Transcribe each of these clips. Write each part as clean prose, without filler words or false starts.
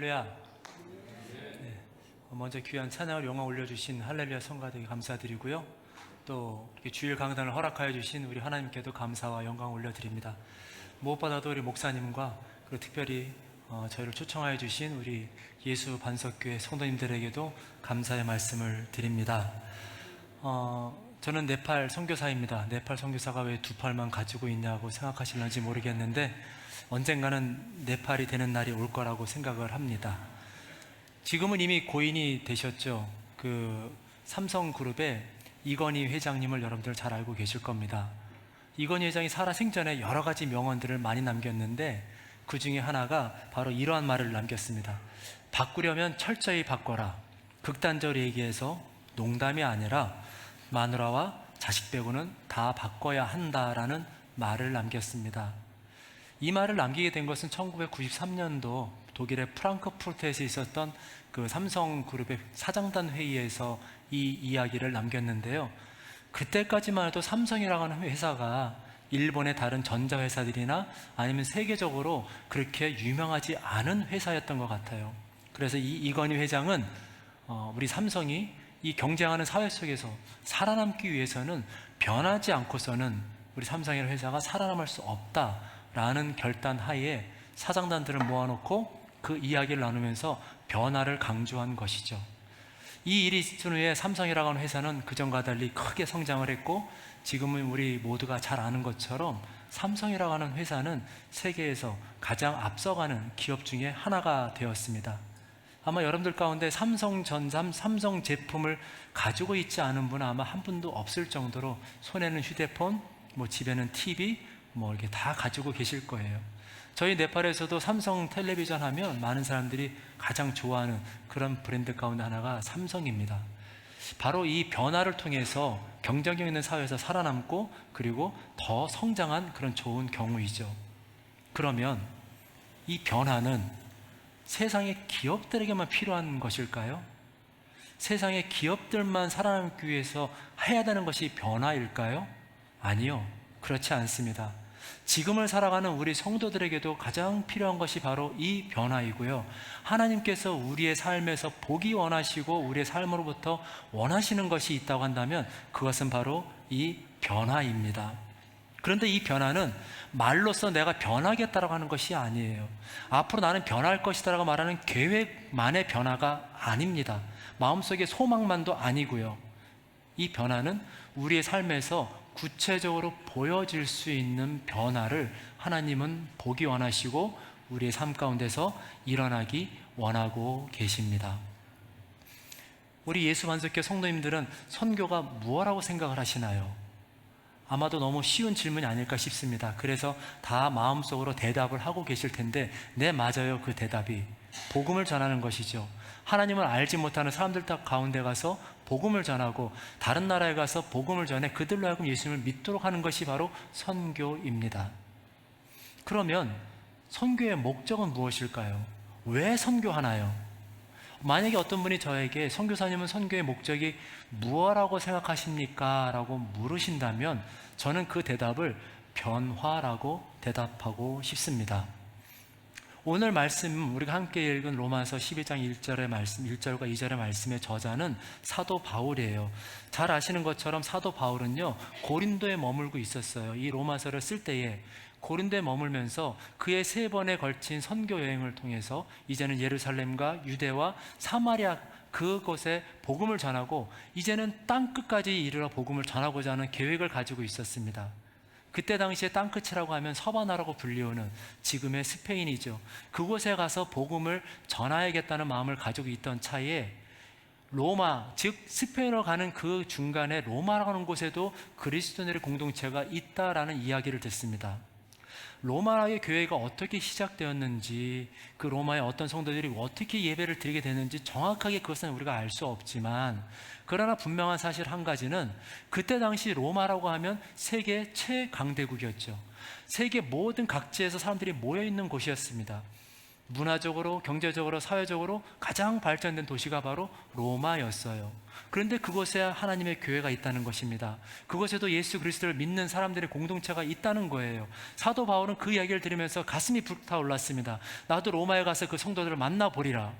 할렐루야. 네, 먼저 귀한 찬양을 영광 올려주신 할렐루야 성가대에게 감사드리고요. 또 이렇게 주일 강단을 허락하여 주신 우리 하나님께도 감사와 영광 올려드립니다. 무엇보다도 우리 목사님과 그리고 특별히 저희를 초청하여 주신 우리 예수 반석교회 성도님들에게도 감사의 말씀을 드립니다. 저는 네팔 선교사입니다. 네팔 선교사가 왜 두 팔만 가지고 있냐고 생각하실런지 모르겠는데 언젠가는 네팔이 되는 날이 올 거라고 생각을 합니다. 지금은 이미 고인이 되셨죠. 그 삼성그룹의 이건희 회장님을 여러분들 잘 알고 계실 겁니다. 이건희 회장이 살아 생전에 여러 가지 명언들을 많이 남겼는데 그 중에 하나가 바로 이러한 말을 남겼습니다. 바꾸려면 철저히 바꿔라. 극단적으로 얘기해서 농담이 아니라 마누라와 자식 빼고는 다 바꿔야 한다라는 말을 남겼습니다. 이 말을 남기게 된 것은 1993년도 독일의 프랑크푸르트에서 있었던 그 삼성그룹의 사장단 회의에서 이 이야기를 남겼는데요. 그때까지만 해도 삼성이라고 하는 회사가 일본의 다른 전자회사들이나 아니면 세계적으로 그렇게 유명하지 않은 회사였던 것 같아요. 그래서 이건희 회장은 우리 삼성이 이 경쟁하는 사회 속에서 살아남기 위해서는 변하지 않고서는 우리 삼성이라는 회사가 살아남을 수 없다라는 결단 하에 사장단들을 모아놓고 그 이야기를 나누면서 변화를 강조한 것이죠. 이 일이 있은 후에 삼성이라고 하는 회사는 그전과 달리 크게 성장을 했고 지금은 우리 모두가 잘 아는 것처럼 삼성이라고 하는 회사는 세계에서 가장 앞서가는 기업 중에 하나가 되었습니다. 아마 여러분들 가운데 삼성전자, 삼성 제품을 가지고 있지 않은 분은 아마 한 분도 없을 정도로 손에는 휴대폰, 집에는 TV, 이렇게 다 가지고 계실 거예요. 저희 네팔에서도 삼성 텔레비전 하면 많은 사람들이 가장 좋아하는 그런 브랜드 가운데 하나가 삼성입니다. 바로 이 변화를 통해서 경쟁력 있는 사회에서 살아남고 그리고 더 성장한 그런 좋은 경우이죠. 그러면 이 변화는 세상의 기업들에게만 필요한 것일까요? 세상의 기업들만 살아남기 위해서 해야 되는 것이 변화일까요? 아니요, 그렇지 않습니다. 지금을 살아가는 우리 성도들에게도 가장 필요한 것이 바로 이 변화이고요. 하나님께서 우리의 삶에서 보기 원하시고 우리의 삶으로부터 원하시는 것이 있다고 한다면 그것은 바로 이 변화입니다. 그런데 이 변화는 말로써 내가 변하겠다라고 하는 것이 아니에요. 앞으로 나는 변할 것이다라고 말하는 계획만의 변화가 아닙니다. 마음속의 소망만도 아니고요. 이 변화는 우리의 삶에서 구체적으로 보여질 수 있는 변화를 하나님은 보기 원하시고 우리의 삶 가운데서 일어나기 원하고 계십니다. 우리 예수 반석교 성도님들은 선교가 무엇이라고 생각을 하시나요? 아마도 너무 쉬운 질문이 아닐까 싶습니다. 그래서 다 마음속으로 대답을 하고 계실 텐데 네, 맞아요. 그 대답이 복음을 전하는 것이죠. 하나님을 알지 못하는 사람들 가운데 가서 복음을 전하고 다른 나라에 가서 복음을 전해 그들로 하여금 예수님을 믿도록 하는 것이 바로 선교입니다. 그러면 선교의 목적은 무엇일까요? 왜 선교하나요? 만약에 어떤 분이 저에게 선교사님은 선교의 목적이 무엇이라고 생각하십니까? 라고 물으신다면 저는 그 대답을 변화라고 대답하고 싶습니다. 오늘 말씀 우리가 함께 읽은 로마서 12장 1절의 말씀, 1절과 2절의 말씀의 저자는 사도 바울이에요. 잘 아시는 것처럼 사도 바울은요 고린도에 머물고 있었어요. 이 로마서를 쓸 때에 고린도에 머물면서 그의 3번에 걸친 선교 여행을 통해서 이제는 예루살렘과 유대와 사마리아 그곳에 복음을 전하고 이제는 땅끝까지 이르러 복음을 전하고자 하는 계획을 가지고 있었습니다. 그때 당시에 땅끝이라고 하면 서바나라고 불리우는 지금의 스페인이죠. 그곳에 가서 복음을 전하야겠다는 마음을 가지고 있던 차에 로마, 즉 스페인으로 가는 그 중간에 로마라고 하는 곳에도 그리스도인의 공동체가 있다라는 이야기를 듣습니다. 로마의 교회가 어떻게 시작되었는지, 그 로마의 어떤 성도들이 어떻게 예배를 드리게 됐는지 정확하게 그것은 우리가 알 수 없지만, 그러나 분명한 사실 한 가지는 그때 당시 로마라고 하면 세계 최강대국이었죠. 세계 모든 각지에서 사람들이 모여 있는 곳이었습니다. 문화적으로, 경제적으로, 사회적으로 가장 발전된 도시가 바로 로마였어요. 그런데 그곳에 하나님의 교회가 있다는 것입니다. 그곳에도 예수 그리스도를 믿는 사람들의 공동체가 있다는 거예요. 사도 바울은 그 이야기를 들으면서 가슴이 불타올랐습니다. 나도 로마에 가서 그 성도들을 만나보리라.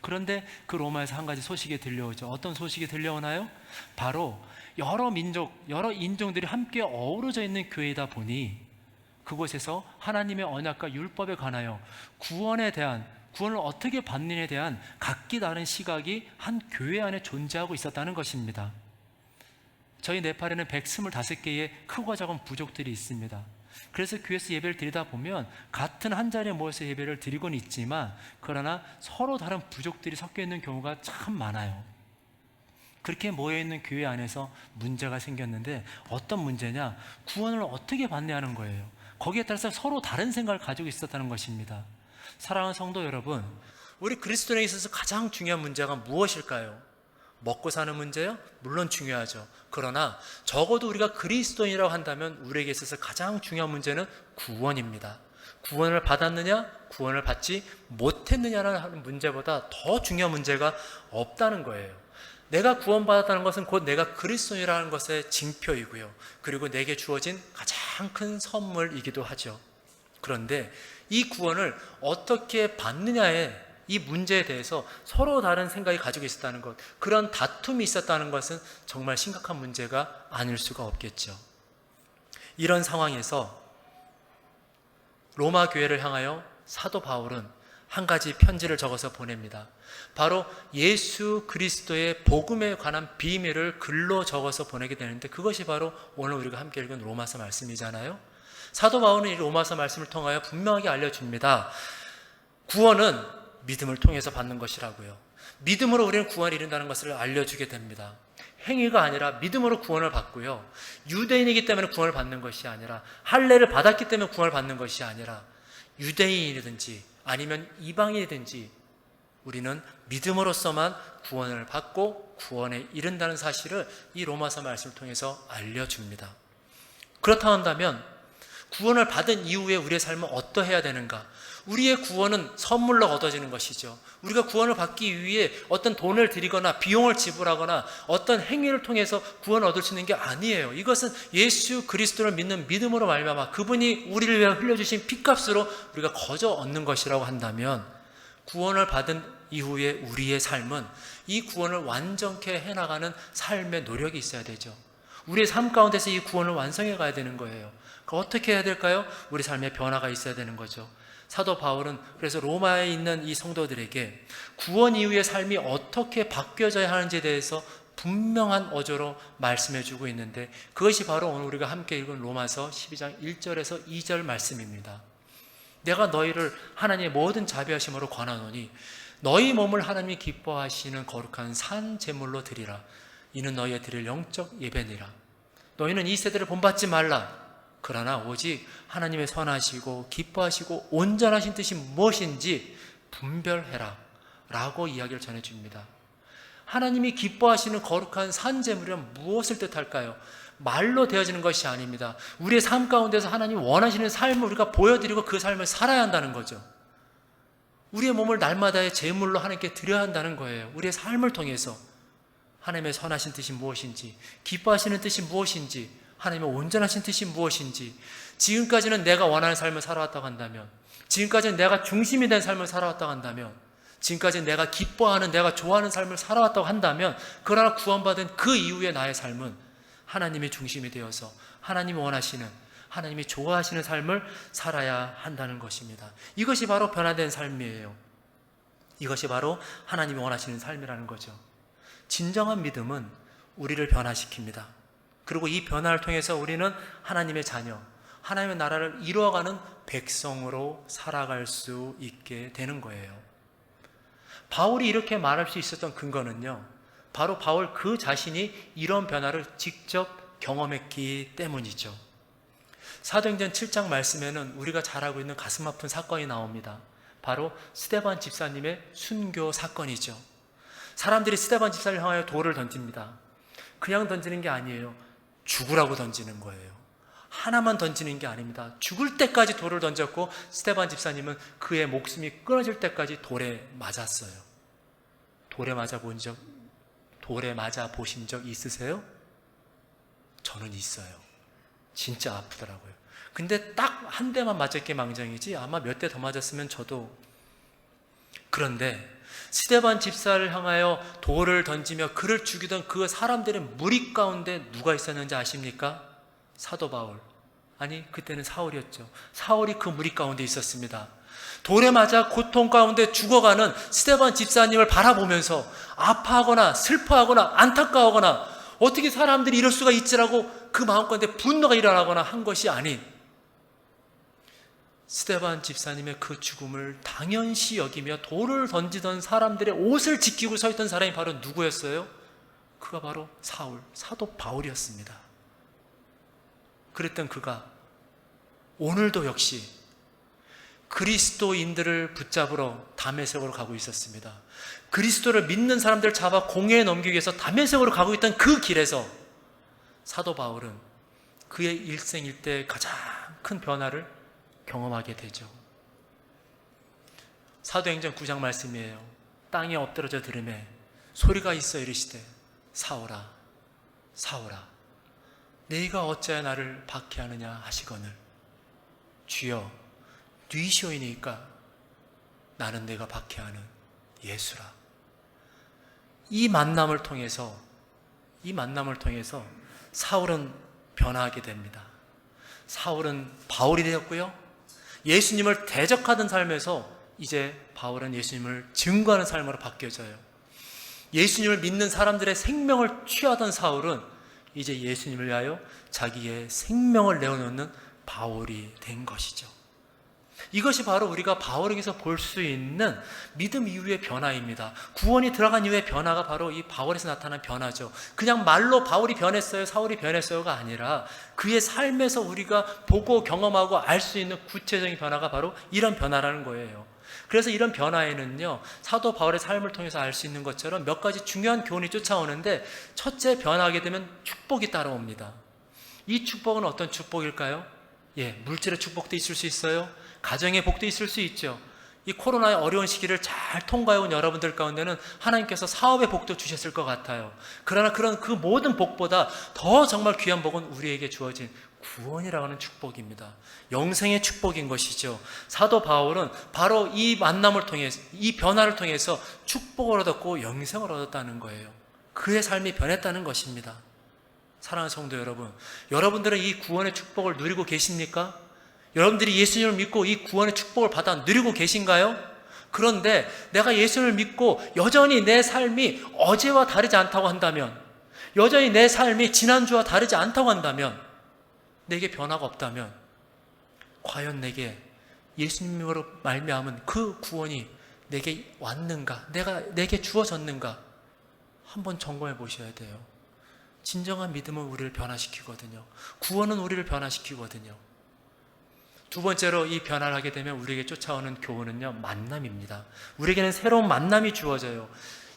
그런데 그 로마에서 한 가지 소식이 들려오죠. 어떤 소식이 들려오나요? 바로 여러 민족, 여러 인종들이 함께 어우러져 있는 교회이다 보니 그곳에서 하나님의 언약과 율법에 관하여 구원을 어떻게 받느냐에 대한 각기 다른 시각이 한 교회 안에 존재하고 있었다는 것입니다. 저희 네팔에는 125개의 크고 작은 부족들이 있습니다. 그래서 교회에서 예배를 드리다 보면 같은 한 자리에 모여서 예배를 드리곤 있지만 그러나 서로 다른 부족들이 섞여 있는 경우가 참 많아요. 그렇게 모여있는 교회 안에서 문제가 생겼는데 어떤 문제냐? 구원을 어떻게 받느냐 하는 거예요. 거기에 따라서 서로 다른 생각을 가지고 있었다는 것입니다. 사랑하는 성도 여러분, 우리 그리스도인에 있어서 가장 중요한 문제가 무엇일까요? 먹고 사는 문제요? 물론 중요하죠. 그러나 적어도 우리가 그리스도인이라고 한다면 우리에게 있어서 가장 중요한 문제는 구원입니다. 구원을 받았느냐, 구원을 받지 못했느냐라는 문제보다 더 중요한 문제가 없다는 거예요. 내가 구원받았다는 것은 곧 내가 그리스도인이라는 것의 징표이고요. 그리고 내게 주어진 가장 큰 선물이기도 하죠. 그런데 이 구원을 어떻게 받느냐에 이 문제에 대해서 서로 다른 생각이 가지고 있었다는 것, 그런 다툼이 있었다는 것은 정말 심각한 문제가 아닐 수가 없겠죠. 이런 상황에서 로마 교회를 향하여 사도 바울은 한 가지 편지를 적어서 보냅니다. 바로 예수 그리스도의 복음에 관한 비밀을 글로 적어서 보내게 되는데 그것이 바로 오늘 우리가 함께 읽은 로마서 말씀이잖아요. 사도 바울은 이 로마서 말씀을 통하여 분명하게 알려줍니다. 구원은 믿음을 통해서 받는 것이라고요. 믿음으로 우리는 구원을 이룬다는 것을 알려주게 됩니다. 행위가 아니라 믿음으로 구원을 받고요. 유대인이기 때문에 구원을 받는 것이 아니라 할례를 받았기 때문에 구원을 받는 것이 아니라 유대인이든지 아니면 이방인이든지 우리는 믿음으로서만 구원을 받고 구원에 이른다는 사실을 이 로마서 말씀을 통해서 알려줍니다. 그렇다 한다면 구원을 받은 이후에 우리의 삶은 어떠해야 되는가? 우리의 구원은 선물로 얻어지는 것이죠. 우리가 구원을 받기 위해 어떤 돈을 들이거나 비용을 지불하거나 어떤 행위를 통해서 구원을 얻을 수 있는 게 아니에요. 이것은 예수 그리스도를 믿는 믿음으로 말미암아 그분이 우리를 위해 흘려주신 피값으로 우리가 거저 얻는 것이라고 한다면 구원을 받은 이후에 우리의 삶은 이 구원을 완전케 해나가는 삶의 노력이 있어야 되죠. 우리의 삶 가운데서 이 구원을 완성해 가야 되는 거예요. 어떻게 해야 될까요? 우리 삶의 변화가 있어야 되는 거죠. 사도 바울은 그래서 로마에 있는 이 성도들에게 구원 이후의 삶이 어떻게 바뀌어져야 하는지에 대해서 분명한 어조로 말씀해 주고 있는데 그것이 바로 오늘 우리가 함께 읽은 로마서 12장 1절에서 2절 말씀입니다. 내가 너희를 하나님의 모든 자비하심으로 권하노니 너희 몸을 하나님이 기뻐하시는 거룩한 산 제물로 드리라. 이는 너희의 드릴 영적 예배니라. 너희는 이 세대를 본받지 말라. 그러나 오직 하나님의 선하시고 기뻐하시고 온전하신 뜻이 무엇인지 분별해라 라고 이야기를 전해줍니다. 하나님이 기뻐하시는 거룩한 산제물은 무엇을 뜻할까요? 말로 되어지는 것이 아닙니다. 우리의 삶 가운데서 하나님 원하시는 삶을 우리가 보여드리고 그 삶을 살아야 한다는 거죠. 우리의 몸을 날마다의 제물로 하나님께 드려야 한다는 거예요. 우리의 삶을 통해서 하나님의 선하신 뜻이 무엇인지, 기뻐하시는 뜻이 무엇인지, 하나님의 온전하신 뜻이 무엇인지, 지금까지는 내가 원하는 삶을 살아왔다고 한다면, 지금까지는 내가 중심이 된 삶을 살아왔다고 한다면, 지금까지 내가 기뻐하는, 내가 좋아하는 삶을 살아왔다고 한다면, 그러나 구원받은 그 이후의 나의 삶은 하나님의 중심이 되어서 하나님이 원하시는, 하나님이 좋아하시는 삶을 살아야 한다는 것입니다. 이것이 바로 변화된 삶이에요. 이것이 바로 하나님이 원하시는 삶이라는 거죠. 진정한 믿음은 우리를 변화시킵니다. 그리고 이 변화를 통해서 우리는 하나님의 자녀, 하나님의 나라를 이루어가는 백성으로 살아갈 수 있게 되는 거예요. 바울이 이렇게 말할 수 있었던 근거는요, 바로 바울 그 자신이 이런 변화를 직접 경험했기 때문이죠. 사도행전 7장 말씀에는 우리가 잘 알고 있는 가슴 아픈 사건이 나옵니다. 바로 스데반 집사님의 순교 사건이죠. 사람들이 스데반 집사를 향하여 돌을 던집니다. 그냥 던지는 게 아니에요. 죽으라고 던지는 거예요. 하나만 던지는 게 아닙니다. 죽을 때까지 돌을 던졌고 스데반 집사님은 그의 목숨이 끊어질 때까지 돌에 맞았어요. 돌에 맞아 보신 적 있으세요? 저는 있어요. 진짜 아프더라고요. 근데 딱 한 대만 맞았기에 망정이지 아마 몇 대 더 맞았으면 저도. 그런데 스데반 집사를 향하여 돌을 던지며 그를 죽이던 그 사람들의 무리 가운데 누가 있었는지 아십니까? 사도 바울. 아니, 그때는 사울이었죠. 사울이 그 무리 가운데 있었습니다. 돌에 맞아 고통 가운데 죽어가는 스데반 집사님을 바라보면서 아파하거나 슬퍼하거나 안타까워하거나 어떻게 사람들이 이럴 수가 있지라고 그 마음 가운데 분노가 일어나거나 한 것이 아닌, 스데반 집사님의 그 죽음을 당연시 여기며 돌을 던지던 사람들의 옷을 지키고 서 있던 사람이 바로 누구였어요? 그가 바로 사도 바울이었습니다. 그랬던 그가 오늘도 역시 그리스도인들을 붙잡으러 다메섹으로 가고 있었습니다. 그리스도를 믿는 사람들을 잡아 공회에 넘기기 위해서 다메섹으로 가고 있던 그 길에서 사도 바울은 그의 일생일대의 가장 큰 변화를 경험하게 되죠. 사도행전 9장 말씀이에요. 땅에 엎드러져 들으매 소리가 있어 이르시되 사울아 사울아 네가 어찌하여 나를 박해하느냐 하시거늘 주여 뉘시오이니까 나는 내가 박해하는 예수라. 이 만남을 통해서 사울은 변화하게 됩니다. 사울은 바울이 되었고요, 예수님을 대적하던 삶에서 이제 바울은 예수님을 증거하는 삶으로 바뀌어져요. 예수님을 믿는 사람들의 생명을 취하던 사울은 이제 예수님을 위하여 자기의 생명을 내어놓는 바울이 된 것이죠. 이것이 바로 우리가 바울에게서 볼 수 있는 믿음 이후의 변화입니다. 구원이 들어간 이후의 변화가 바로 이 바울에서 나타난 변화죠. 그냥 말로 바울이 변했어요, 사울이 변했어요가 아니라 그의 삶에서 우리가 보고 경험하고 알 수 있는 구체적인 변화가 바로 이런 변화라는 거예요. 그래서 이런 변화에는요, 사도 바울의 삶을 통해서 알 수 있는 것처럼 몇 가지 중요한 교훈이 쫓아오는데, 첫째, 변화하게 되면 축복이 따라옵니다. 이 축복은 어떤 축복일까요? 물질의 축복도 있을 수 있어요. 가정의 복도 있을 수 있죠. 이 코로나의 어려운 시기를 잘 통과해온 여러분들 가운데는 하나님께서 사업의 복도 주셨을 것 같아요. 그러나 그런 그 모든 복보다 더 정말 귀한 복은 우리에게 주어진 구원이라고 하는 축복입니다. 영생의 축복인 것이죠. 사도 바울은 바로 이 만남을 통해서, 이 변화를 통해서 축복을 얻었고 영생을 얻었다는 거예요. 그의 삶이 변했다는 것입니다. 사랑하는 성도 여러분, 여러분들은 이 구원의 축복을 누리고 계십니까? 여러분들이 예수님을 믿고 이 구원의 축복을 받아 누리고 계신가요? 그런데 내가 예수님을 믿고 여전히 내 삶이 어제와 다르지 않다고 한다면, 여전히 내 삶이 지난주와 다르지 않다고 한다면, 내게 변화가 없다면 과연 내게 예수님으로 말미암은 그 구원이 내게 왔는가, 내게 주어졌는가 한번 점검해 보셔야 돼요. 진정한 믿음은 우리를 변화시키거든요. 구원은 우리를 변화시키거든요. 두 번째로 이 변화를 하게 되면 우리에게 쫓아오는 교훈은요, 만남입니다. 우리에게는 새로운 만남이 주어져요.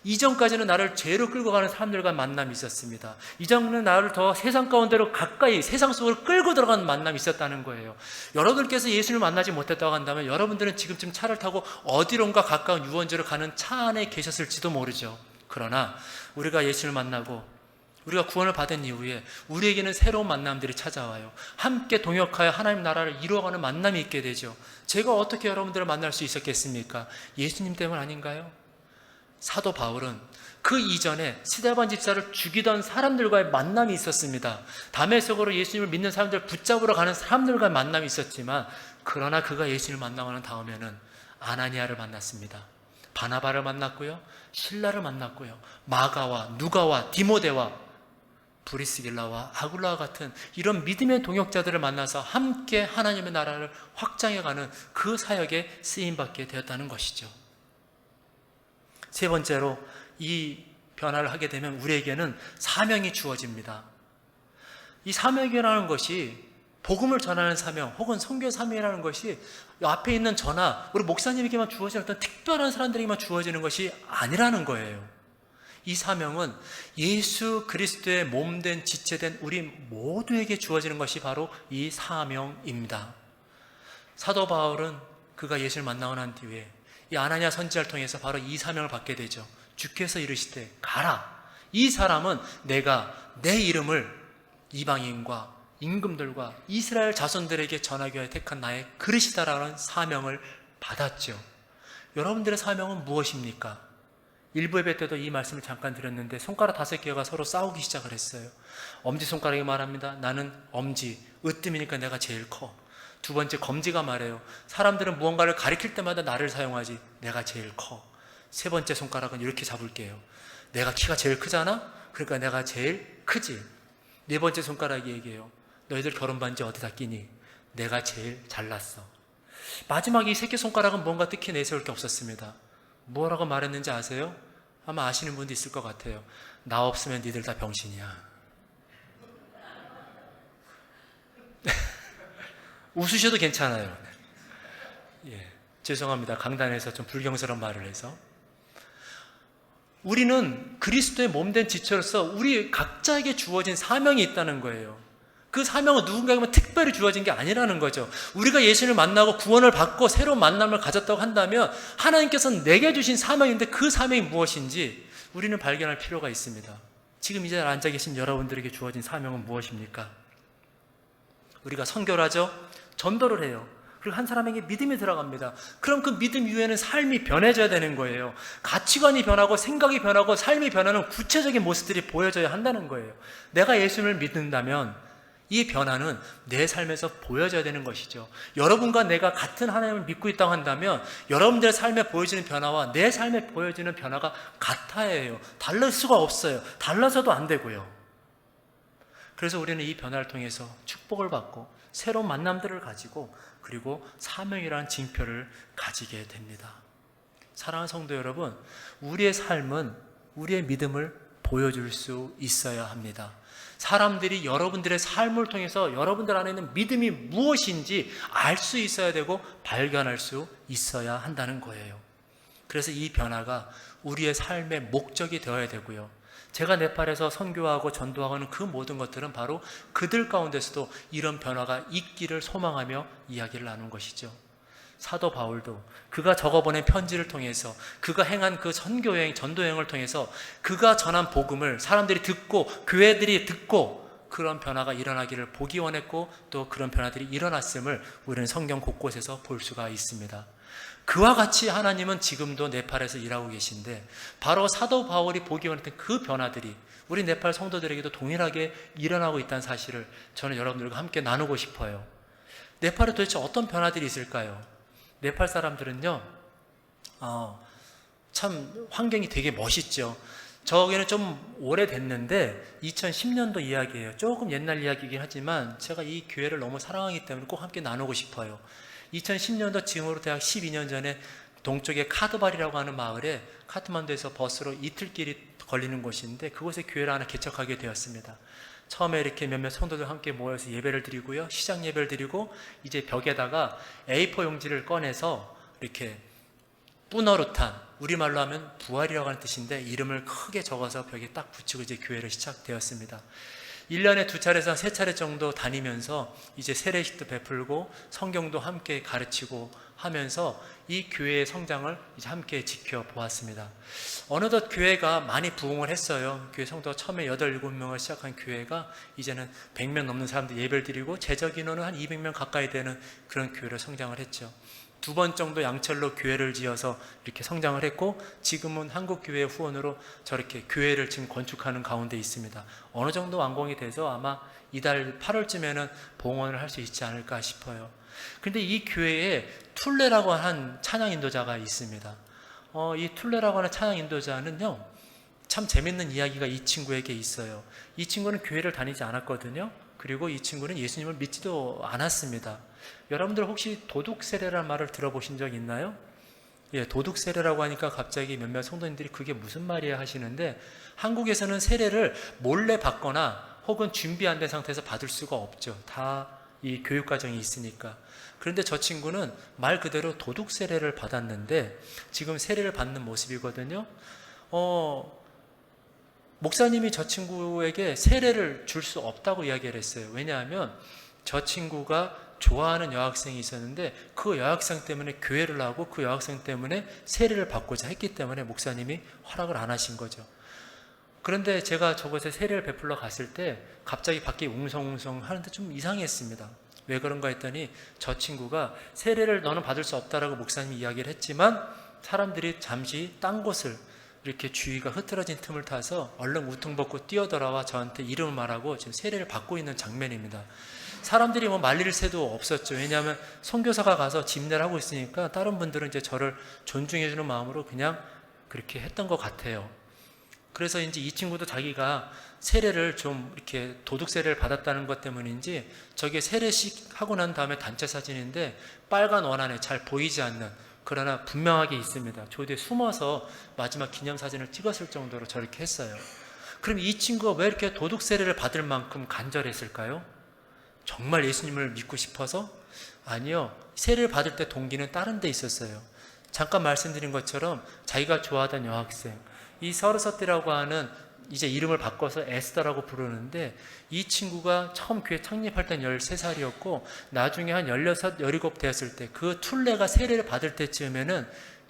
이전까지는 나를 죄로 끌고 가는 사람들과 만남이 있었습니다. 이전은 나를 더 세상 가운데로 가까이, 세상 속으로 끌고 들어가는 만남이 있었다는 거예요. 여러분들께서 예수를 만나지 못했다고 한다면 여러분들은 지금쯤 차를 타고 어디론가 가까운 유원지로 가는 차 안에 계셨을지도 모르죠. 그러나 우리가 예수를 만나고 우리가 구원을 받은 이후에 우리에게는 새로운 만남들이 찾아와요. 함께 동역하여 하나님 나라를 이루어가는 만남이 있게 되죠. 제가 어떻게 여러분들을 만날 수 있었겠습니까? 예수님 때문 아닌가요? 사도 바울은 그 이전에 스데반 집사를 죽이던 사람들과의 만남이 있었습니다. 다메섹으로 예수님을 믿는 사람들을 붙잡으러 가는 사람들과의 만남이 있었지만, 그러나 그가 예수님을 만나고 난 다음에는 아나니아를 만났습니다. 바나바를 만났고요, 실라를 만났고요, 마가와 누가와 디모데와 브리스길라와 아굴라와 같은 이런 믿음의 동역자들을 만나서 함께 하나님의 나라를 확장해가는 그 사역에 쓰임받게 되었다는 것이죠. 세 번째로 이 변화를 하게 되면 우리에게는 사명이 주어집니다. 이 사명이라는 것이 복음을 전하는 사명 혹은 선교 사명이라는 것이 앞에 있는 저나 우리 목사님에게만 주어지는 어떤 특별한 사람들에게만 주어지는 것이 아니라는 거예요. 이 사명은 예수 그리스도의 몸된 지체된 우리 모두에게 주어지는 것이 바로 이 사명입니다. 사도 바울은 그가 예수를 만나고 난 뒤에 이 아나니아 선지자를 통해서 바로 이 사명을 받게 되죠. 주께서 이르시되 가라. 이 사람은 내가 내 이름을 이방인과 임금들과 이스라엘 자손들에게 전하기 위해 택한 나의 그릇이다라는 사명을 받았죠. 여러분들의 사명은 무엇입니까? 일부 예배 때도 이 말씀을 잠깐 드렸는데 손가락 5개가 서로 싸우기 시작을 했어요. 엄지손가락이 말합니다. 나는 엄지, 으뜸이니까 내가 제일 커. 두 번째 검지가 말해요. 사람들은 무언가를 가리킬 때마다 나를 사용하지, 내가 제일 커. 세 번째 손가락은 이렇게 잡을게요. 내가 키가 제일 크잖아? 그러니까 내가 제일 크지. 네 번째 손가락이 얘기해요. 너희들 결혼 반지 어디다 끼니? 내가 제일 잘났어. 마지막 이 새끼손가락은 뭔가 특히 내세울 게 없었습니다. 뭐라고 말했는지 아세요? 아마 아시는 분도 있을 것 같아요. 나 없으면 니들 다 병신이야. 웃으셔도 괜찮아요. 예, 죄송합니다. 강단에서 좀 불경스러운 말을 해서. 우리는 그리스도의 몸된 지체로서 우리 각자에게 주어진 사명이 있다는 거예요. 그 사명은 누군가에게 특별히 주어진 게 아니라는 거죠. 우리가 예수를 만나고 구원을 받고 새로운 만남을 가졌다고 한다면 하나님께서는 내게 주신 사명인데 그 사명이 무엇인지 우리는 발견할 필요가 있습니다. 지금 이 자리에 앉아 계신 여러분들에게 주어진 사명은 무엇입니까? 우리가 선교를 하죠. 전도를 해요. 그리고 한 사람에게 믿음이 들어갑니다. 그럼 그 믿음 이후에는 삶이 변해져야 되는 거예요. 가치관이 변하고 생각이 변하고 삶이 변하는 구체적인 모습들이 보여져야 한다는 거예요. 내가 예수를 믿는다면 이 변화는 내 삶에서 보여져야 되는 것이죠. 여러분과 내가 같은 하나님을 믿고 있다고 한다면 여러분들의 삶에 보여지는 변화와 내 삶에 보여지는 변화가 같아야 해요. 다를 수가 없어요. 달라서도 안 되고요. 그래서 우리는 이 변화를 통해서 축복을 받고 새로운 만남들을 가지고 그리고 사명이라는 징표를 가지게 됩니다. 사랑하는 성도 여러분, 우리의 삶은 우리의 믿음을 보여줄 수 있어야 합니다. 사람들이 여러분들의 삶을 통해서 여러분들 안에 있는 믿음이 무엇인지 알 수 있어야 되고 발견할 수 있어야 한다는 거예요. 그래서 이 변화가 우리의 삶의 목적이 되어야 되고요. 제가 네팔에서 선교하고 전도하는 그 모든 것들은 바로 그들 가운데서도 이런 변화가 있기를 소망하며 이야기를 나눈 것이죠. 사도 바울도 그가 적어보낸 편지를 통해서 그가 행한 그 선교여행, 전도여행을 통해서 그가 전한 복음을 사람들이 듣고 교회들이 듣고 그런 변화가 일어나기를 보기 원했고 또 그런 변화들이 일어났음을 우리는 성경 곳곳에서 볼 수가 있습니다. 그와 같이 하나님은 지금도 네팔에서 일하고 계신데 바로 사도 바울이 보기 원했던 그 변화들이 우리 네팔 성도들에게도 동일하게 일어나고 있다는 사실을 저는 여러분들과 함께 나누고 싶어요. 네팔에 도대체 어떤 변화들이 있을까요? 네팔 사람들은요, 참 환경이 되게 멋있죠. 저기는 좀 오래됐는데 2010년도 이야기예요. 조금 옛날 이야기이긴 하지만 제가 이 교회를 너무 사랑하기 때문에 꼭 함께 나누고 싶어요. 2010년도 지금으로부터 약 12년 전에 동쪽의 카드발이라고 하는 마을에 카트만두에서 버스로 이틀길이 걸리는 곳인데 그곳에 교회를 하나 개척하게 되었습니다. 처음에 이렇게 몇몇 성도들 함께 모여서 예배를 드리고요. 시작 예배를 드리고 이제 벽에다가 A4 용지를 꺼내서 이렇게 뿌너루탄, 우리말로 하면 부활이라고 하는 뜻인데 이름을 크게 적어서 벽에 딱 붙이고 이제 교회를 시작되었습니다. 1년에 2차례에서 3차례 정도 다니면서 이제 세례식도 베풀고 성경도 함께 가르치고 하면서 이 교회의 성장을 이제 함께 지켜보았습니다. 어느덧 교회가 많이 부흥을 했어요. 교회 성도가 처음에 8, 7명을 시작한 교회가 이제는 100명 넘는 사람들 예배를 드리고 제적 인원은 한 200명 가까이 되는 그런 교회로 성장을 했죠. 2번 정도 양철로 교회를 지어서 이렇게 성장을 했고 지금은 한국교회 후원으로 저렇게 교회를 지금 건축하는 가운데 있습니다. 어느 정도 완공이 돼서 아마 이달 8월쯤에는 봉헌을 할 수 있지 않을까 싶어요. 그런데 이 교회에 툴레라고 하는 찬양 인도자가 있습니다. 이 툴레라고 하는 찬양 인도자는요, 참 재밌는 이야기가 이 친구에게 있어요. 이 친구는 교회를 다니지 않았거든요. 그리고 이 친구는 예수님을 믿지도 않았습니다. 여러분들 혹시 도둑세례라는 말을 들어보신 적 있나요? 예, 도둑세례라고 하니까 갑자기 몇몇 성도님들이 그게 무슨 말이야 하시는데 한국에서는 세례를 몰래 받거나 혹은 준비 안 된 상태에서 받을 수가 없죠. 다 이 교육과정이 있으니까. 그런데 저 친구는 말 그대로 도둑세례를 받았는데 지금 세례를 받는 모습이거든요. 목사님이 저 친구에게 세례를 줄 수 없다고 이야기를 했어요. 왜냐하면 저 친구가 좋아하는 여학생이 있었는데 그 여학생 때문에 교회를 하고 그 여학생 때문에 세례를 받고자 했기 때문에 목사님이 허락을 안 하신 거죠. 그런데 제가 저곳에 세례를 베풀러 갔을 때 갑자기 밖에 웅성웅성 하는데 좀 이상했습니다. 왜 그런가 했더니 저 친구가 세례를 너는 받을 수 없다라고 목사님이 이야기를 했지만 사람들이 잠시 딴 곳을 이렇게 주위가 흐트러진 틈을 타서 얼른 우퉁 벗고 뛰어들어와 저한테 이름을 말하고 지금 세례를 받고 있는 장면입니다. 사람들이 뭐 말릴 새도 없었죠. 왜냐하면 선교사가 가서 집례를 하고 있으니까 다른 분들은 이제 저를 존중해주는 마음으로 그냥 그렇게 했던 것 같아요. 그래서 이제 이 친구도 자기가 세례를 좀 이렇게 도둑 세례를 받았다는 것 때문인지 저게 세례식 하고 난 다음에 단체 사진인데 빨간 원안에 잘 보이지 않는, 그러나 분명하게 있습니다. 저 뒤에 숨어서 마지막 기념사진을 찍었을 정도로 저렇게 했어요. 그럼 이 친구가 왜 이렇게 도둑 세례를 받을 만큼 간절했을까요? 정말 예수님을 믿고 싶어서? 아니요. 세례를 받을 때 동기는 다른 데 있었어요. 잠깐 말씀드린 것처럼 자기가 좋아하던 여학생, 이 서르서띠라고 하는, 이제 이름을 바꿔서 에스더라고 부르는데, 이 친구가 처음 교회 창립할 땐 13살이었고 나중에 한 16, 17 되었을 때 그 툴레가 세례를 받을 때쯤에는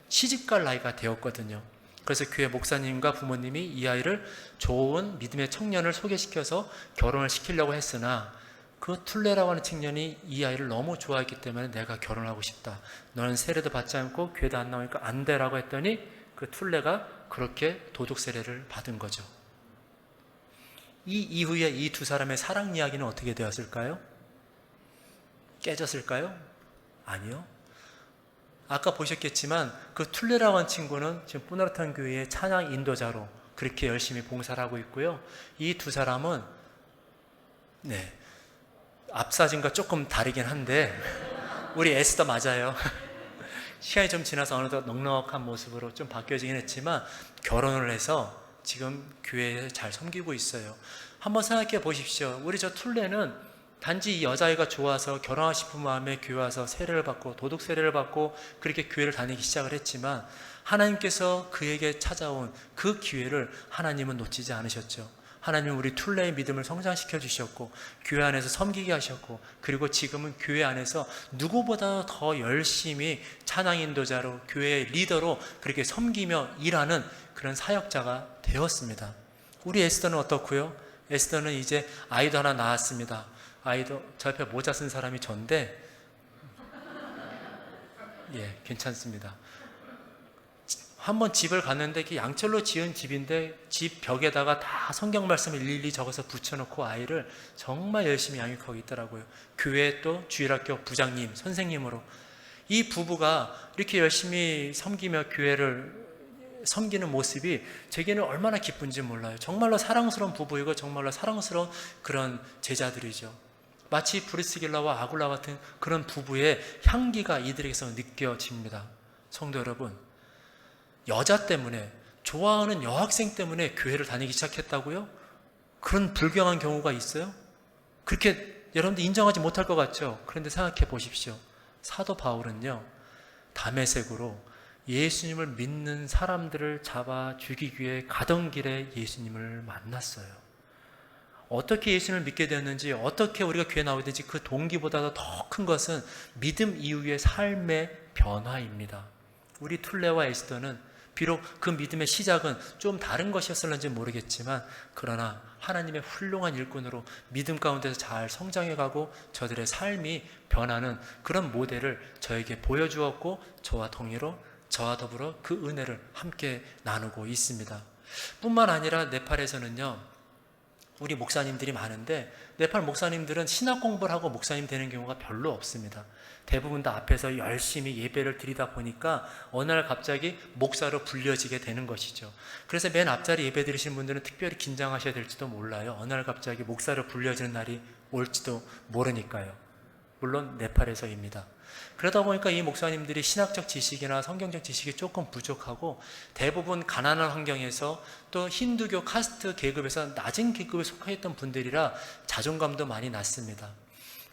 시집갈 나이가 되었거든요. 그래서 교회 목사님과 부모님이 이 아이를 좋은 믿음의 청년을 소개시켜서 결혼을 시키려고 했으나 그 툴레라고 하는 청년이 이 아이를 너무 좋아했기 때문에 내가 결혼하고 싶다, 너는 세례도 받지 않고 교회도 안 나오니까 안 돼라고 했더니 그 툴레가 그렇게 도둑 세례를 받은 거죠. 이 이후에 이 두 사람의 사랑 이야기는 어떻게 되었을까요? 깨졌을까요? 아니요. 아까 보셨겠지만 그 툴레라고 하는 친구는 지금 뿌나르탄 교회의 찬양 인도자로 그렇게 열심히 봉사를 하고 있고요. 이 두 사람은 앞 사진과 조금 다르긴 한데 우리 에스더 맞아요. 시간이 좀 지나서 어느덧 넉넉한 모습으로 좀 바뀌어지긴 했지만 결혼을 해서 지금 교회에 잘 섬기고 있어요. 한번 생각해 보십시오. 우리 저 툴레는 단지 이 여자아이가 좋아서 결혼하고 싶은 마음에 교회 와서 세례를 받고 도둑 세례를 받고 그렇게 교회를 다니기 시작을 했지만 하나님께서 그에게 찾아온 그 기회를 하나님은 놓치지 않으셨죠. 하나님은 우리 툴레의 믿음을 성장시켜 주셨고 교회 안에서 섬기게 하셨고, 그리고 지금은 교회 안에서 누구보다 더 열심히 찬양 인도자로 교회의 리더로 그렇게 섬기며 일하는 그런 사역자가 되었습니다. 우리 에스더는 어떻고요? 에스더는 이제 아이도 하나 낳았습니다. 아이도, 저 옆에 모자 쓴 사람이 전데 괜찮습니다. 한번 집을 갔는데 그 양철로 지은 집인데 집 벽에다가 다 성경 말씀을 일일이 적어서 붙여놓고 아이를 정말 열심히 양육하고 있더라고요. 교회 또 주일학교 부장님, 선생님으로 이 부부가 이렇게 열심히 섬기며 교회를 섬기는 모습이 제게는 얼마나 기쁜지 몰라요. 정말로 사랑스러운 부부이고 정말로 사랑스러운 그런 제자들이죠. 마치 브리스길라와 아굴라 같은 그런 부부의 향기가 이들에게서 느껴집니다. 성도 여러분, 여자 때문에, 좋아하는 여학생 때문에 교회를 다니기 시작했다고요? 그런 불경한 경우가 있어요? 그렇게 여러분들 인정하지 못할 것 같죠? 그런데 생각해 보십시오. 사도 바울은요, 다메섹으로 예수님을 믿는 사람들을 잡아 죽이기 위해 가던 길에 예수님을 만났어요. 어떻게 예수님을 믿게 되었는지, 어떻게 우리가 교회에 나오게 되는지 그 동기보다도 더 큰 것은 믿음 이후의 삶의 변화입니다. 우리 툴레와 에스더는 비록 그 믿음의 시작은 좀 다른 것이었을는지 모르겠지만 그러나 하나님의 훌륭한 일꾼으로 믿음 가운데서 잘 성장해가고 저들의 삶이 변하는 그런 모델을 저에게 보여주었고 저와 더불어 그 은혜를 함께 나누고 있습니다. 뿐만 아니라 네팔에서는요, 우리 목사님들이 많은데 네팔 목사님들은 신학 공부를 하고 목사님 되는 경우가 별로 없습니다. 대부분 다 앞에서 열심히 예배를 드리다 보니까 어느 날 갑자기 목사로 불려지게 되는 것이죠. 그래서 맨 앞자리 예배 드리시는 분들은 특별히 긴장하셔야 될지도 몰라요. 어느 날 갑자기 목사로 불려지는 날이 올지도 모르니까요. 물론 네팔에서입니다. 그러다 보니까 이 목사님들이 신학적 지식이나 성경적 지식이 조금 부족하고 대부분 가난한 환경에서 또 힌두교 카스트 계급에서 낮은 계급에 속해 있던 분들이라 자존감도 많이 낮습니다.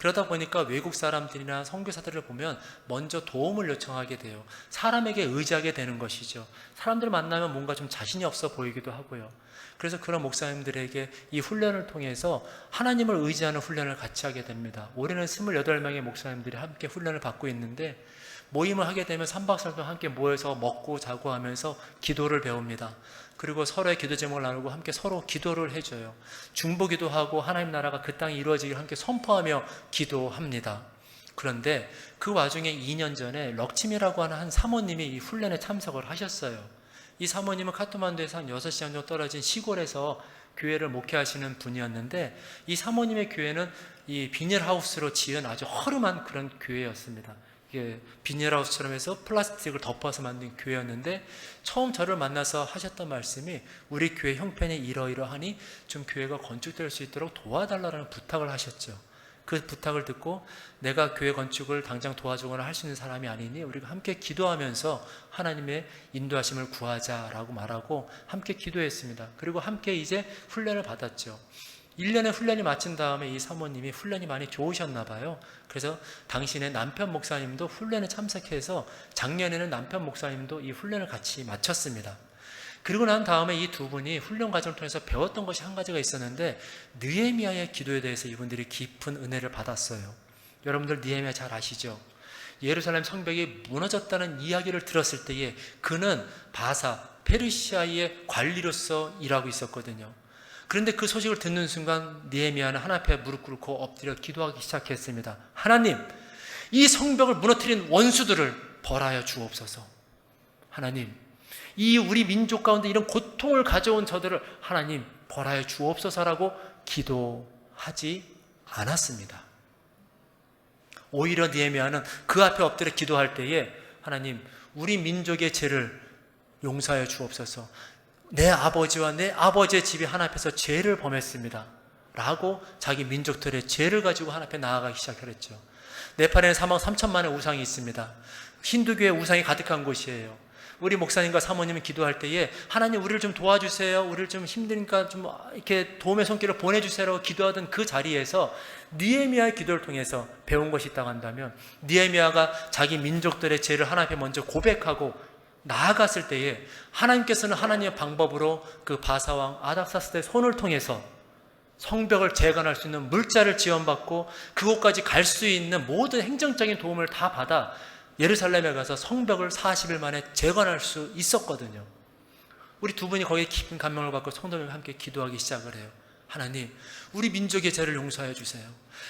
그러다 보니까 외국 사람들이나 선교사들을 보면 먼저 도움을 요청하게 돼요. 사람에게 의지하게 되는 것이죠. 사람들을 만나면 뭔가 좀 자신이 없어 보이기도 하고요. 그래서 그런 목사님들에게 이 훈련을 통해서 하나님을 의지하는 훈련을 같이 하게 됩니다. 올해는 28명의 목사님들이 함께 훈련을 받고 있는데, 모임을 하게 되면 3박 4일 동안 함께 모여서 먹고 자고 하면서 기도를 배웁니다. 그리고 서로의 기도 제목을 나누고 함께 서로 기도를 해줘요. 중보기도 하고 하나님 나라가 그 땅에 이루어지기를 함께 선포하며 기도합니다. 그런데 그 와중에 2년 전에 럭침이라고 하는 한 사모님이 이 훈련에 참석을 하셨어요. 이 사모님은 카트만두에서 한 6시간 정도 떨어진 시골에서 교회를 목회하시는 분이었는데, 이 사모님의 교회는 이 비닐하우스로 지은 아주 허름한 그런 교회였습니다. 비닐하우스처럼 해서 플라스틱을 덮어서 만든 교회였는데, 처음 저를 만나서 하셨던 말씀이 우리 교회 형편이 이러이러하니 좀 교회가 건축될 수 있도록 도와달라는 부탁을 하셨죠. 그 부탁을 듣고 내가 교회 건축을 당장 도와주거나 할 수 있는 사람이 아니니 우리가 함께 기도하면서 하나님의 인도하심을 구하자라고 말하고 함께 기도했습니다. 그리고 함께 이제 훈련을 받았죠. 1년의 훈련이 마친 다음에 이 사모님이 훈련이 많이 좋으셨나 봐요. 그래서 당신의 남편 목사님도 훈련에 참석해서 작년에는 남편 목사님도 이 훈련을 같이 마쳤습니다. 그리고 난 다음에 이 두 분이 훈련 과정을 통해서 배웠던 것이 한 가지가 있었는데, 느헤미야의 기도에 대해서 이분들이 깊은 은혜를 받았어요. 여러분들 느헤미야 잘 아시죠? 예루살렘 성벽이 무너졌다는 이야기를 들었을 때에 그는 바사, 페르시아의 관리로서 일하고 있었거든요. 그런데 그 소식을 듣는 순간 느헤미야는 하나님 앞에 무릎 꿇고 엎드려 기도하기 시작했습니다. 하나님, 이 성벽을 무너뜨린 원수들을 벌하여 주옵소서. 하나님, 이 우리 민족 가운데 이런 고통을 가져온 저들을 하나님 벌하여 주옵소서라고 기도하지 않았습니다. 오히려 느헤미야는 그 앞에 엎드려 기도할 때에 하나님, 우리 민족의 죄를 용서하여 주옵소서. 내 아버지와 내 아버지의 집이 하나님 앞에서 죄를 범했습니다 라고 자기 민족들의 죄를 가지고 하나님 앞에 나아가기 시작했죠. 네팔에는 4만 3천만의 우상이 있습니다. 힌두교의 우상이 가득한 곳이에요. 우리 목사님과 사모님은 기도할 때에 하나님 우리를 좀 도와주세요, 우리를 좀 힘드니까 좀 이렇게 도움의 손길을 보내주세요라고 기도하던 그 자리에서 느헤미야의 기도를 통해서 배운 것이 있다고 한다면, 느헤미야가 자기 민족들의 죄를 하나님 앞에 먼저 고백하고 나아갔을 때에 하나님께서는 하나님의 방법으로 그 바사왕 아닥사스다의 손을 통해서 성벽을 재건할 수 있는 물자를 지원받고 그곳까지 갈 수 있는 모든 행정적인 도움을 다 받아 예루살렘에 가서 성벽을 40일 만에 재건할 수 있었거든요. 우리 두 분이 거기에 깊은 감명을 받고 성도님과 함께 기도하기 시작을 해요. 하나님, 우리 민족의 죄를 용서해 주세요.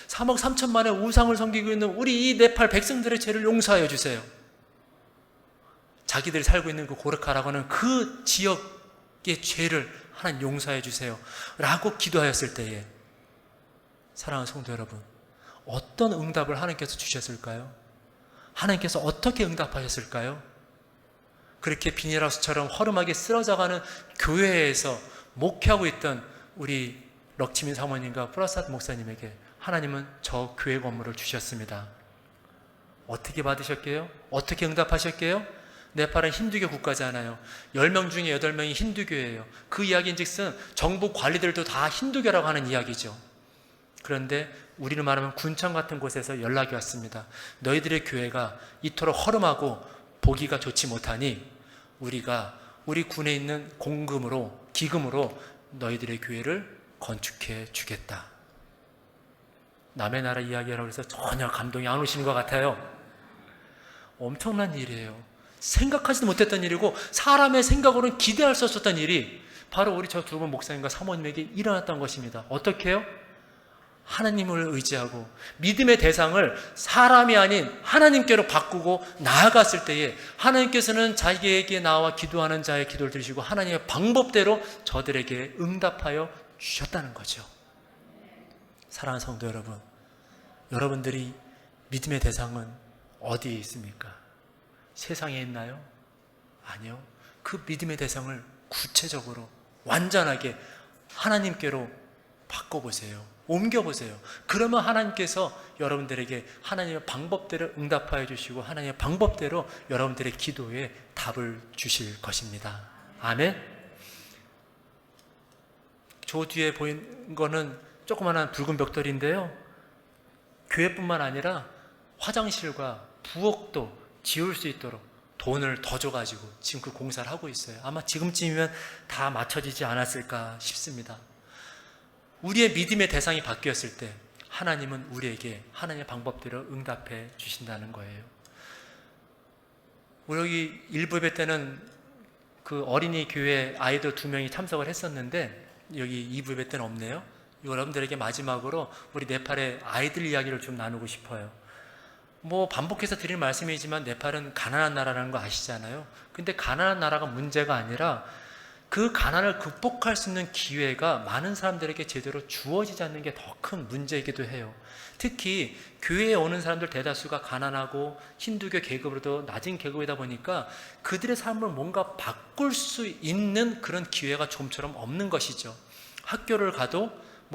3억 3천만의 우상을 섬기고 있는 우리 이 네팔 백성들의 죄를 용서하여 주세요. 자기들이 살고 있는 그 고르카라고 하는 그 지역의 죄를 하나님 용서해 주세요 라고 기도하였을 때에, 사랑하는 성도 여러분, 어떤 응답을 하나님께서 주셨을까요? 하나님께서 어떻게 응답하셨을까요? 그렇게 비닐하우스처럼 허름하게 쓰러져가는 교회에서 목회하고 있던 우리 럭치민 사모님과 프라사드 목사님에게 하나님은 저 교회 건물을 주셨습니다. 어떻게 받으셨게요? 어떻게 응답하셨게요? 네팔은 힌두교 국가잖아요. 10명 중에 8명이 힌두교예요. 그 이야기인즉슨 정부 관리들도 다 힌두교라고 하는 이야기죠. 그런데 우리는 말하면 군청 같은 곳에서 연락이 왔습니다. 너희들의 교회가 이토록 허름하고 보기가 좋지 못하니 우리가 우리 군에 있는 공금으로, 기금으로 너희들의 교회를 건축해 주겠다. 남의 나라 이야기라고 해서 전혀 감동이 안 오시는 것 같아요. 엄청난 일이에요. 생각하지도 못했던 일이고 사람의 생각으로는 기대할 수 없었던 일이 바로 우리 저 두 분 목사님과 사모님에게 일어났던 것입니다. 어떻게 해요? 하나님을 의지하고 믿음의 대상을 사람이 아닌 하나님께로 바꾸고 나아갔을 때에 하나님께서는 자기에게 나와 기도하는 자의 기도를 들으시고 하나님의 방법대로 저들에게 응답하여 주셨다는 거죠. 사랑하는 성도 여러분, 여러분들이 믿음의 대상은 어디에 있습니까? 세상에 있나요? 아니요. 그 믿음의 대상을 구체적으로 완전하게 하나님께로 바꿔보세요. 옮겨보세요. 그러면 하나님께서 여러분들에게 하나님의 방법대로 응답하여 주시고 하나님의 방법대로 여러분들의 기도에 답을 주실 것입니다. 아멘. 저 뒤에 보이는 거는 조그마한 붉은 벽돌인데요, 교회뿐만 아니라 화장실과 부엌도 지을 수 있도록 돈을 더 줘가지고 지금 그 공사를 하고 있어요. 아마 지금쯤이면 다 맞춰지지 않았을까 싶습니다. 우리의 믿음의 대상이 바뀌었을 때 하나님은 우리에게 하나님의 방법대로 응답해 주신다는 거예요. 우리 여기 일부 예배 때는 그 어린이 교회 아이들 2명이 참석을 했었는데 여기 2부 예배 때는 없네요. 여러분들에게 마지막으로 우리 네팔의 아이들 이야기를 좀 나누고 싶어요. 반복해서 드리는 말씀이지만 네팔은 가난한 나라라는 거 아시잖아요. 근데 가난한 나라가 문제가 아니라 그 가난을 극복할 수 있는 기회가 많은 사람들에게 제대로 주어지지 않는 게 더 큰 문제이기도 해요. 특히 교회에 오는 사람들 대다수가 가난하고 힌두교 계급으로도 낮은 계급이다 보니까 그들의 삶을 뭔가 바꿀 수 있는 그런 기회가 좀처럼 없는 것이죠. 학교를 가도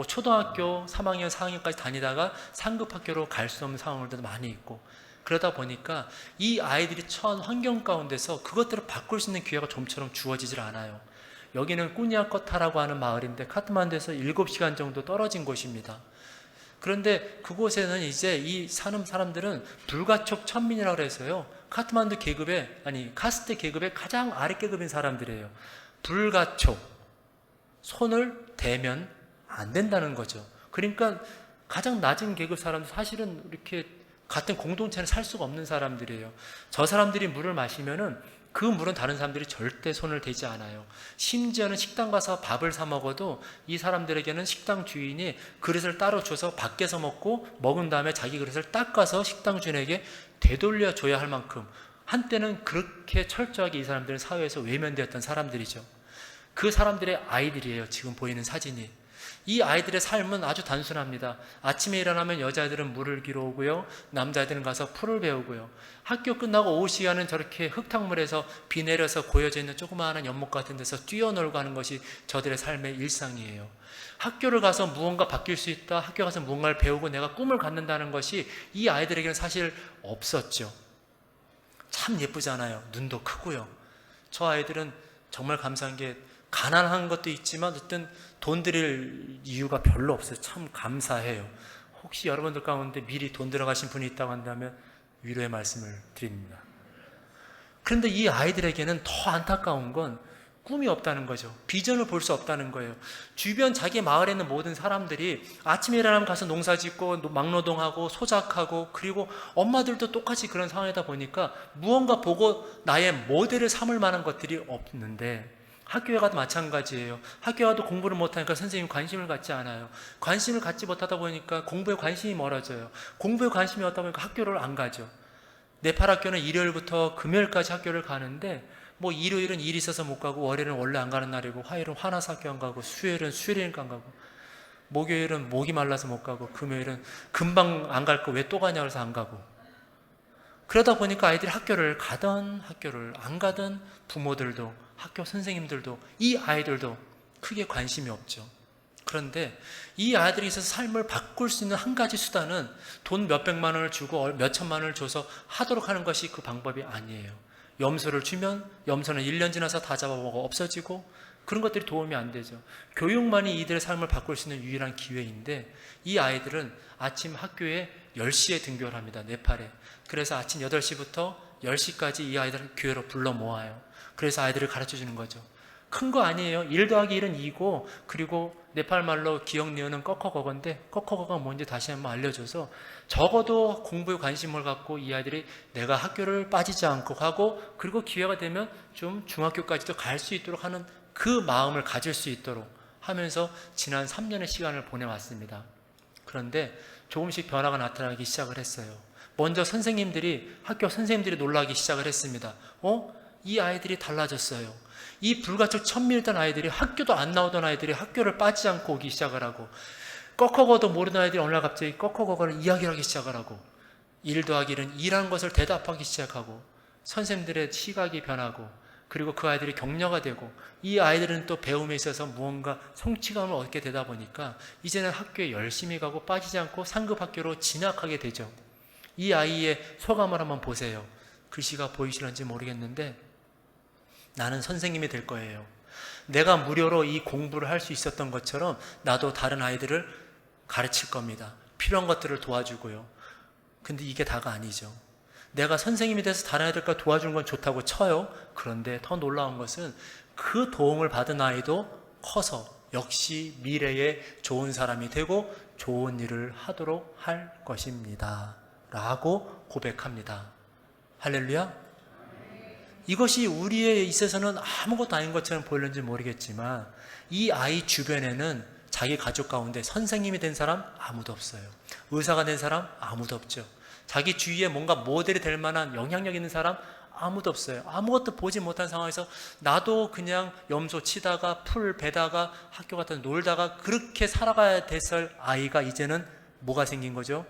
초등학교 3학년, 4학년까지 다니다가 상급 학교로 갈 수 없는 상황들도 많이 있고, 그러다 보니까 이 아이들이 처한 환경 가운데서 그것들을 바꿀 수 있는 기회가 좀처럼 주어지질 않아요. 여기는 꾸니아커타라고 하는 마을인데 카트만두에서 7시간 정도 떨어진 곳입니다. 그런데 그곳에는 이제 이 사는 사람들은 불가촉 천민이라고 해서요, 카트만두 계급의, 카스트 계급의 가장 아래 계급인 사람들이에요. 불가촉, 손을 대면 안 된다는 거죠. 그러니까 가장 낮은 계급 사람들, 사실은 이렇게 같은 공동체는 살 수가 없는 사람들이에요. 저 사람들이 물을 마시면은 그 물은 다른 사람들이 절대 손을 대지 않아요. 심지어는 식당 가서 밥을 사 먹어도 이 사람들에게는 식당 주인이 그릇을 따로 줘서 밖에서 먹은 다음에 자기 그릇을 닦아서 식당 주인에게 되돌려 줘야 할 만큼, 한때는 그렇게 철저하게 이 사람들은 사회에서 외면되었던 사람들이죠. 그 사람들의 아이들이에요. 지금 보이는 사진이. 이 아이들의 삶은 아주 단순합니다. 아침에 일어나면 여자애들은 물을 기러 오고요, 남자애들은 가서 풀을 배우고요, 학교 끝나고 오후 시간은 저렇게 흙탕물에서 비 내려서 고여져 있는 조그마한 연못 같은 데서 뛰어놀고 하는 것이 저들의 삶의 일상이에요. 학교를 가서 무언가 바뀔 수 있다, 학교 가서 무언가를 배우고 내가 꿈을 갖는다는 것이 이 아이들에게는 사실 없었죠. 참 예쁘잖아요. 눈도 크고요. 저 아이들은 정말 감사한 게, 가난한 것도 있지만 어쨌든 돈 드릴 이유가 별로 없어요. 참 감사해요. 혹시 여러분들 가운데 미리 돈 들어가신 분이 있다고 한다면 위로의 말씀을 드립니다. 그런데 이 아이들에게는 더 안타까운 건 꿈이 없다는 거죠. 비전을 볼 수 없다는 거예요. 주변 자기 마을에 있는 모든 사람들이 아침에 일어나면 가서 농사 짓고 막노동하고 소작하고, 그리고 엄마들도 똑같이 그런 상황이다 보니까 무언가 보고 나의 모델을 삼을 만한 것들이 없는데, 학교에 가도 마찬가지예요. 학교에 가도 공부를 못하니까 선생님이 관심을 갖지 않아요. 관심을 갖지 못하다 보니까 공부에 관심이 멀어져요. 공부에 관심이 없다 보니까 학교를 안 가죠. 네팔 학교는 일요일부터 금요일까지 학교를 가는데, 일요일은 일이 있어서 못 가고, 월요일은 원래 안 가는 날이고, 화요일은 화나서 학교 안 가고, 수요일은 수요일이니까 안 가고, 목요일은 목이 말라서 못 가고, 금요일은 금방 안 갈 거 왜 또 가냐고 해서 안 가고. 그러다 보니까 아이들이 학교를 가든 학교를 안 가든 부모들도 학교 선생님들도 이 아이들도 크게 관심이 없죠. 그런데 이 아이들이 있어서 삶을 바꿀 수 있는 한 가지 수단은 돈 몇백만 원을 주고 몇천만 원을 줘서 하도록 하는 것이 그 방법이 아니에요. 염소를 주면 염소는 1년 지나서 다 잡아먹어 없어지고, 그런 것들이 도움이 안 되죠. 교육만이 이들의 삶을 바꿀 수 있는 유일한 기회인데, 이 아이들은 아침 학교에 10시에 등교를 합니다. 네팔에. 그래서 아침 8시부터 10시까지 이 아이들을 교회로 불러 모아요. 그래서 아이들을 가르쳐 주는 거죠. 큰 거 아니에요. 1 더하기 1은 2고, 그리고 네팔 말로 기억 니은은 꺼커거건데, 꺼커거가 뭔지 다시 한번 알려줘서 적어도 공부에 관심을 갖고 이 아이들이 내가 학교를 빠지지 않고 하고, 그리고 기회가 되면 좀 중학교까지도 갈 수 있도록 하는 그 마음을 가질 수 있도록 하면서 지난 3년의 시간을 보내왔습니다. 그런데 조금씩 변화가 나타나기 시작을 했어요. 먼저 학교 선생님들이 놀라기 시작을 했습니다. 이 아이들이 달라졌어요. 이 불가촉 천민이던 아이들이, 학교도 안 나오던 아이들이 학교를 빠지지 않고 오기 시작을 하고, 꺼커거도 모르는 아이들이 어느 날 갑자기 꺼커거를 이야기를 하기 시작을 하고, 1 더하기 1은 2라는 것을 대답하기 시작하고, 선생님들의 시각이 변하고, 그리고 그 아이들이 격려가 되고, 이 아이들은 또 배움에 있어서 무언가 성취감을 얻게 되다 보니까 이제는 학교에 열심히 가고 빠지지 않고 상급 학교로 진학하게 되죠. 이 아이의 소감을 한번 보세요. 글씨가 보이시는지 모르겠는데, 나는 선생님이 될 거예요. 내가 무료로 이 공부를 할 수 있었던 것처럼 나도 다른 아이들을 가르칠 겁니다. 필요한 것들을 도와주고요. 근데 이게 다가 아니죠. 내가 선생님이 돼서 다른 애들과 도와주는 건 좋다고 쳐요. 그런데 더 놀라운 것은 그 도움을 받은 아이도 커서 역시 미래에 좋은 사람이 되고 좋은 일을 하도록 할 것입니다 라고 고백합니다. 할렐루야. 이것이 우리에 있어서는 아무것도 아닌 것처럼 보이는지 모르겠지만 이 아이 주변에는 자기 가족 가운데 선생님이 된 사람 아무도 없어요. 의사가 된 사람 아무도 없죠. 자기 주위에 뭔가 모델이 될 만한 영향력 있는 사람 아무도 없어요. 아무것도 보지 못한 상황에서 나도 그냥 염소 치다가 풀 베다가 학교 갔다 놀다가 그렇게 살아가야 됐을 아이가 이제는 뭐가 생긴 거죠?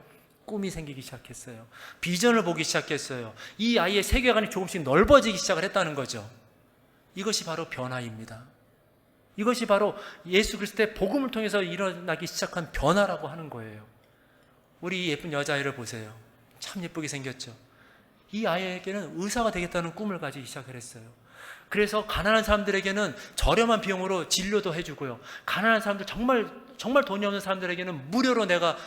꿈이 생기기 시작했어요. 비전을 보기 시작했어요. 이 아이의 세계관이 조금씩 넓어지기 시작을 했다는 거죠. 이것이 바로 변화입니다. 이것이 바로 예수 그리스도의 복음을 통해서 일어나기 시작한 변화라고 하는 거예요. 우리 이 예쁜 여자아이를 보세요. 참 예쁘게 생겼죠. 이 아이에게는 의사가 되겠다는 꿈을 가지기 시작을 했어요. 그래서 가난한 사람들에게는 저렴한 비용으로 진료도 해주고요. 가난한 사람들, 정말 돈이 없는 사람들에게는 무료로 내가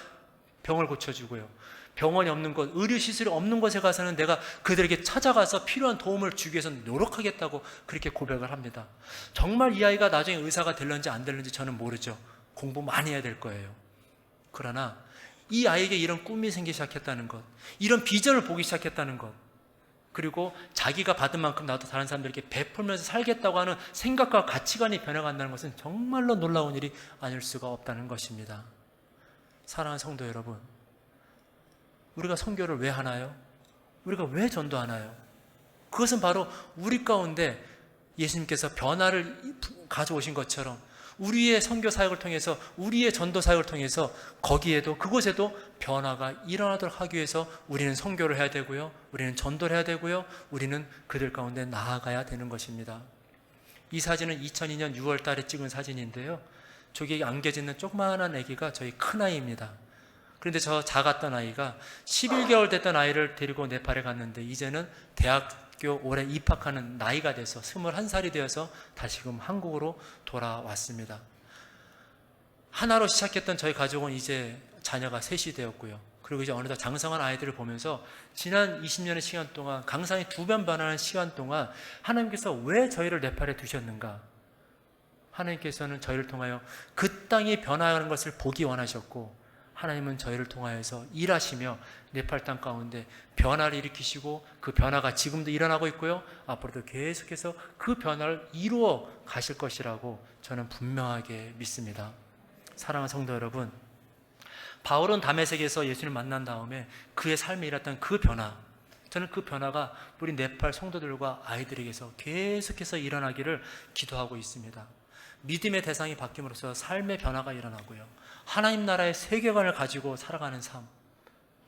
병을 고쳐주고요. 병원이 없는 곳, 의료시설이 없는 곳에 가서는 내가 그들에게 찾아가서 필요한 도움을 주기 위해서 노력하겠다고 그렇게 고백을 합니다. 정말 이 아이가 나중에 의사가 될런지 안 될런지 저는 모르죠. 공부 많이 해야 될 거예요. 그러나 이 아이에게 이런 꿈이 생기기 시작했다는 것, 이런 비전을 보기 시작했다는 것, 그리고 자기가 받은 만큼 나도 다른 사람들에게 베풀면서 살겠다고 하는 생각과 가치관이 변해간다는 것은 정말로 놀라운 일이 아닐 수가 없다는 것입니다. 사랑하는 성도 여러분, 우리가 선교를 왜 하나요? 우리가 왜 전도하나요? 그것은 바로 우리 가운데 예수님께서 변화를 가져오신 것처럼 우리의 선교 사역을 통해서, 우리의 전도 사역을 통해서 거기에도, 그곳에도 변화가 일어나도록 하기 위해서 우리는 선교를 해야 되고요, 우리는 전도를 해야 되고요, 우리는 그들 가운데 나아가야 되는 것입니다. 이 사진은 2002년 6월 달에 찍은 사진인데요, 저기 안겨져 있는 조그마한 아기가 저희 큰아이입니다. 그런데 저 작았던 아이가 11개월 됐던 아이를 데리고 네팔에 갔는데 이제는 대학교 올해 입학하는 나이가 돼서 21살이 되어서 다시금 한국으로 돌아왔습니다. 하나로 시작했던 저희 가족은 이제 자녀가 셋이 되었고요. 그리고 이제 어느덧 장성한 아이들을 보면서 지난 20년의 시간 동안, 강산이 2번 변하는 시간 동안 하나님께서 왜 저희를 네팔에 두셨는가? 하나님께서는 저희를 통하여 그 땅이 변화하는 것을 보기 원하셨고, 하나님은 저희를 통하여서 일하시며 네팔 땅 가운데 변화를 일으키시고 그 변화가 지금도 일어나고 있고요, 앞으로도 계속해서 그 변화를 이루어 가실 것이라고 저는 분명하게 믿습니다. 사랑하는 성도 여러분, 바울은 다메섹에서 예수님을 만난 다음에 그의 삶에 일어났던 그 변화, 저는 그 변화가 우리 네팔 성도들과 아이들에게서 계속해서 일어나기를 기도하고 있습니다. 믿음의 대상이 바뀜으로써 삶의 변화가 일어나고요, 하나님 나라의 세계관을 가지고 살아가는 삶,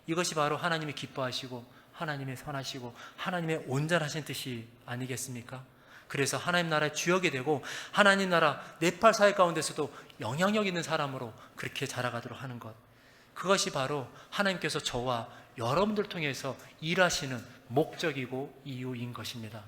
이것이 바로 하나님이 기뻐하시고 하나님의 선하시고 하나님의 온전하신 뜻이 아니겠습니까? 그래서 하나님 나라의 주역이 되고 하나님 나라 네팔 사회 가운데서도 영향력 있는 사람으로 그렇게 자라가도록 하는 것, 그것이 바로 하나님께서 저와 여러분들 통해서 일하시는 목적이고 이유인 것입니다.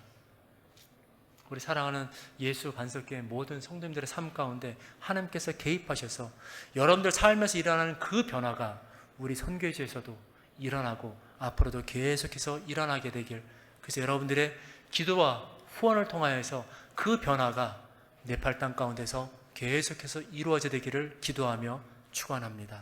우리 사랑하는 예수 반석교회 모든 성도님들의 삶 가운데 하나님께서 개입하셔서 여러분들 삶에서 일어나는 그 변화가 우리 선교지에서도 일어나고 앞으로도 계속해서 일어나게 되길, 그래서 여러분들의 기도와 후원을 통하여서 그 변화가 네팔 땅 가운데서 계속해서 이루어져 되기를 기도하며 축원합니다.